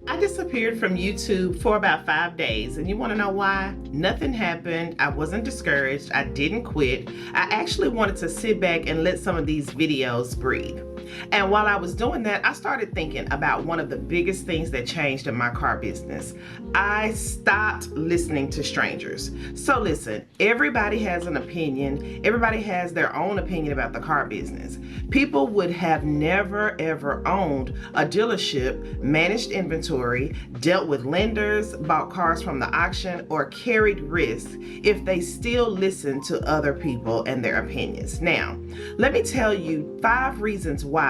I disappeared from YouTube for about 5 days, and you want to know why? Nothing happened. I wasn't discouraged. I didn't quit. I actually wanted to sit back and let some of these videos breathe. And while I was doing that, I started thinking about one of the biggest things that changed in my car business. I stopped listening to strangers. So listen, everybody has an opinion. Everybody has their own opinion about the car business. People would have never ever owned a dealership, managed inventory, dealt with lenders, bought cars from the auction, or carried risks if they still listened to other people and their opinions. Now, let me tell you 5 reasons why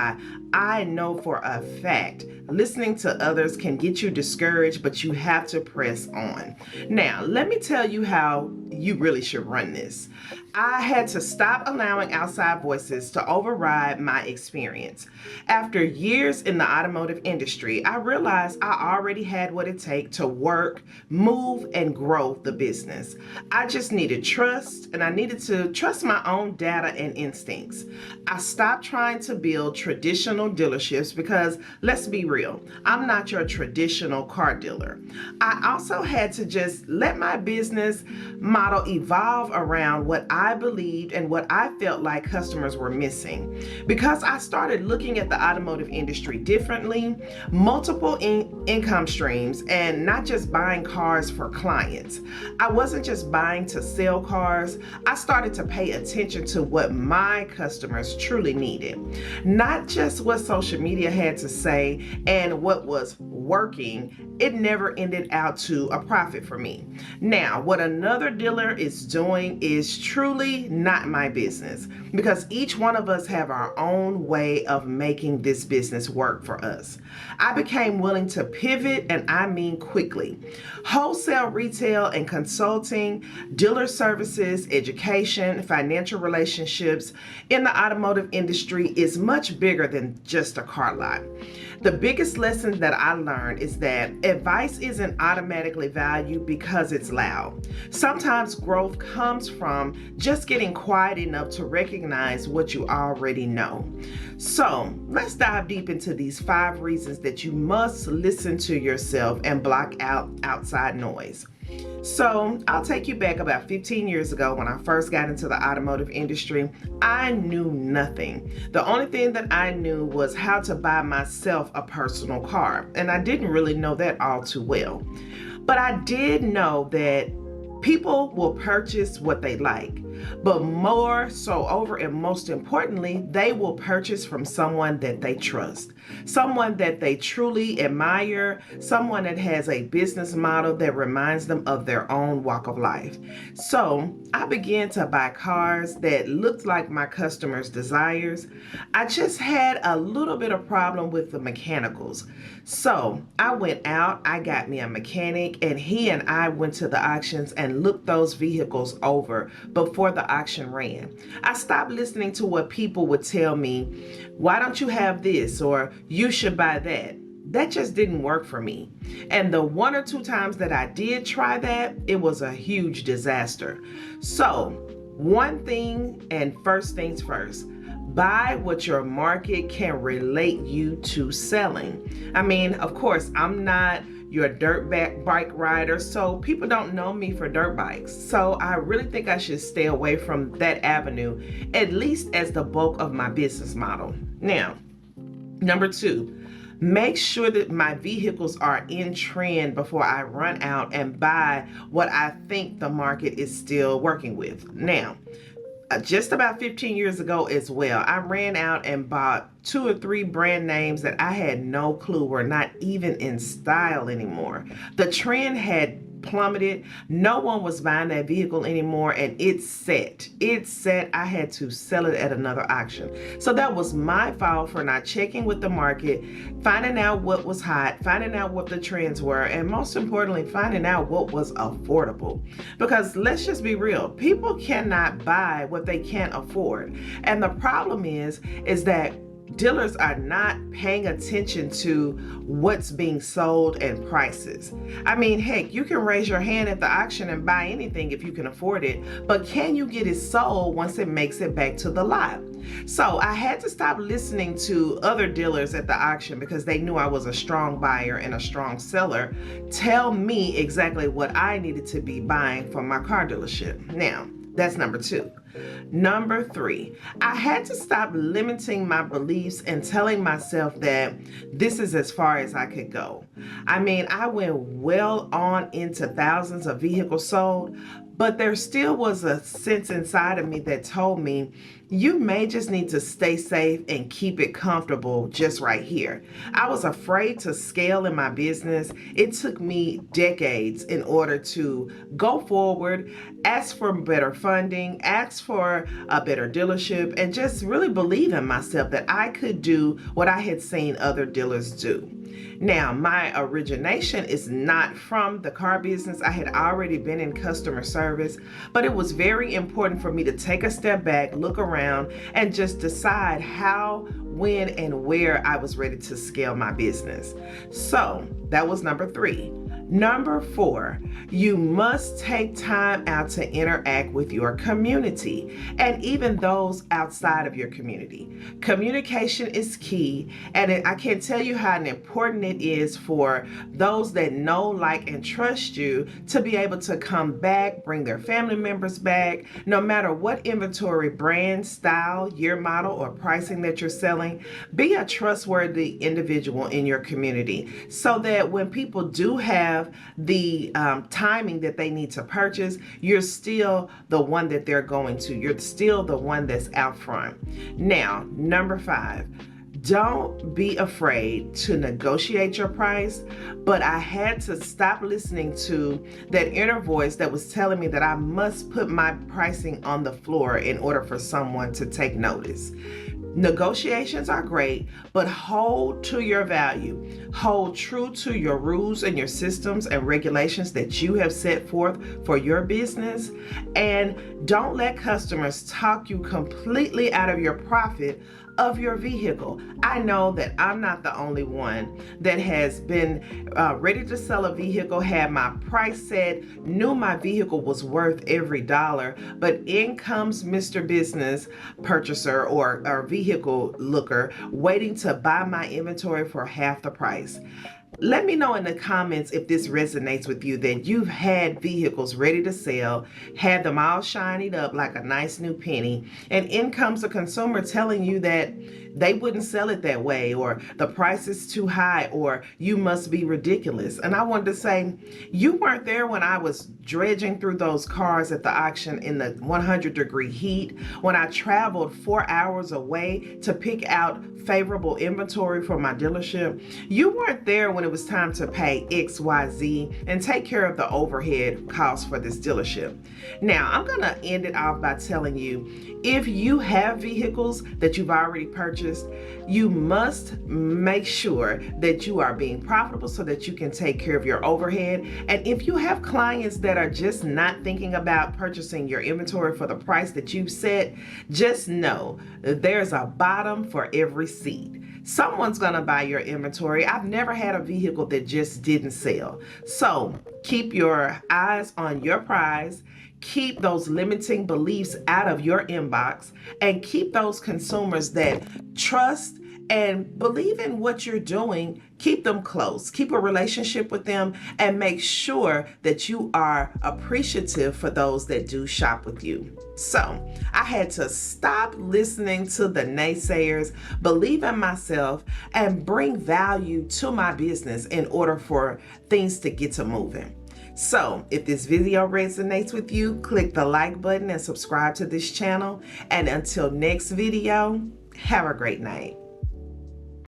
I know for a fact listening to others can get you discouraged, but you have to press on. Now, let me tell you how you really should run this. I had to stop allowing outside voices to override my experience. After years in the automotive industry, I realized I already had what it takes to work, move, and grow the business. I just needed trust, and I needed to trust my own data and instincts. I stopped trying to build traditional dealerships because, let's be real, I'm not your traditional car dealer. I also had to just let my business model evolve around what I believed and what I felt like customers were missing. Because I started looking at the automotive industry differently, multiple income streams, and not just buying cars for clients. I wasn't just buying to sell cars. I started to pay attention to what my customers truly needed. Not just what social media had to say and what was working. It never ended out to a profit for me. Now, what another dealer is doing is truly not my business, because each one of us have our own way of making this business work for us. I became willing to pivot, and I mean quickly. Wholesale, retail, and consulting, dealer services, education, financial relationships in the automotive industry is much bigger than just a car lot. The biggest lesson that I learned is that advice isn't automatically valued because it's loud. Sometimes growth comes from just getting quiet enough to recognize what you already know. So let's dive deep into these 5 reasons that you must listen to yourself and block out outside noise. So I'll take you back about 15 years ago when I first got into the automotive industry. I knew nothing. The only thing that I knew was how to buy myself a personal car, and I didn't really know that all too well. But I did know that people will purchase what they like, but more so over and most importantly, they will purchase from someone that they trust, someone that they truly admire, someone that has a business model that reminds them of their own walk of life. So I began to buy cars that looked like my customers' desires. I just had a little bit of problem with the mechanicals. So I went out, I got me a mechanic, and he and I went to the auctions and looked those vehicles over before the auction ran. I stopped listening to what people would tell me, why don't you have this, or you should buy that. That just didn't work for me. And the 1 or 2 times that I did try that, it was a huge disaster. So one thing, and first things first, buy what your market can relate you to selling. I mean, of course, I'm not your dirt bike rider, so people don't know me for dirt bikes. So I really think I should stay away from that avenue, at least as the bulk of my business model. Now, number 2, make sure that my vehicles are in trend before I run out and buy what I think the market is still working with. Now, just about 15 years ago as well, I ran out and bought 2 or 3 brand names that I had no clue were not even in style anymore. The trend had plummeted. No one was buying that vehicle anymore, and it's set. I had to sell it at another auction. So that was my fault for not checking with the market, finding out what was hot, finding out what the trends were, and most importantly, finding out what was affordable. Because let's just be real, people cannot buy what they can't afford. And the problem is that dealers are not paying attention to what's being sold and prices. I mean, heck, you can raise your hand at the auction and buy anything if you can afford it, but can you get it sold once it makes it back to the lot? So I had to stop listening to other dealers at the auction because they knew I was a strong buyer and a strong seller tell me exactly what I needed to be buying for my car dealership. Now, that's number 2. Number 3, I had to stop limiting my beliefs and telling myself that this is as far as I could go. I mean, I went well on into thousands of vehicles sold, but there still was a sense inside of me that told me, you may just need to stay safe and keep it comfortable just right here. I was afraid to scale in my business. It took me decades in order to go forward, ask for better funding, ask for a better dealership, and just really believe in myself that I could do what I had seen other dealers do. Now, my origination is not from the car business. I had already been in customer service, but it was very important for me to take a step back, look around, and just decide how, when, and where I was ready to scale my business. So that was number 3. Number 4, you must take time out to interact with your community and even those outside of your community. Communication is key, and I can't tell you how important it is for those that know, like, and trust you to be able to come back, bring their family members back, no matter what inventory, brand, style, year model, or pricing that you're selling. Be a trustworthy individual in your community so that when people do have the timing that they need to purchase, you're still the one that they're going to. You're still the one that's out front. Now, number 5, don't be afraid to negotiate your price, but I had to stop listening to that inner voice that was telling me that I must put my pricing on the floor in order for someone to take notice. Negotiations are great, but hold to your value. Hold true to your rules and your systems and regulations that you have set forth for your business. And don't let customers talk you completely out of your profit of your vehicle. I know that I'm not the only one that has been ready to sell a vehicle, had my price set, knew my vehicle was worth every dollar, but in comes Mr. Business Purchaser or vehicle looker waiting to buy my inventory for half the price. Let me know in the comments if this resonates with you, that you've had vehicles ready to sell, had them all shinied up like a nice new penny, and in comes a consumer telling you that they wouldn't sell it that way, or the price is too high, or you must be ridiculous. And I wanted to say, you weren't there when I was dredging through those cars at the auction in the 100-degree heat, when I traveled 4 hours away to pick out favorable inventory for my dealership. You weren't there when it was time to pay XYZ and take care of the overhead costs for this dealership. Now, I'm gonna end it off by telling you, if you have vehicles that you've already purchased, you must make sure that you are being profitable so that you can take care of your overhead. And if you have clients that are just not thinking about purchasing your inventory for the price that you've set, just know that there's a bottom for every seat. Someone's gonna buy your inventory. I've never had a vehicle that just didn't sell. So keep your eyes on your prize. Keep those limiting beliefs out of your inbox, and keep those consumers that trust and believe in what you're doing. Keep them close, keep a relationship with them, and make sure that you are appreciative for those that do shop with you. So I had to stop listening to the naysayers, believe in myself, and bring value to my business in order for things to get to moving. So if this video resonates with you, click the like button and subscribe to this channel. And until next video, have a great night.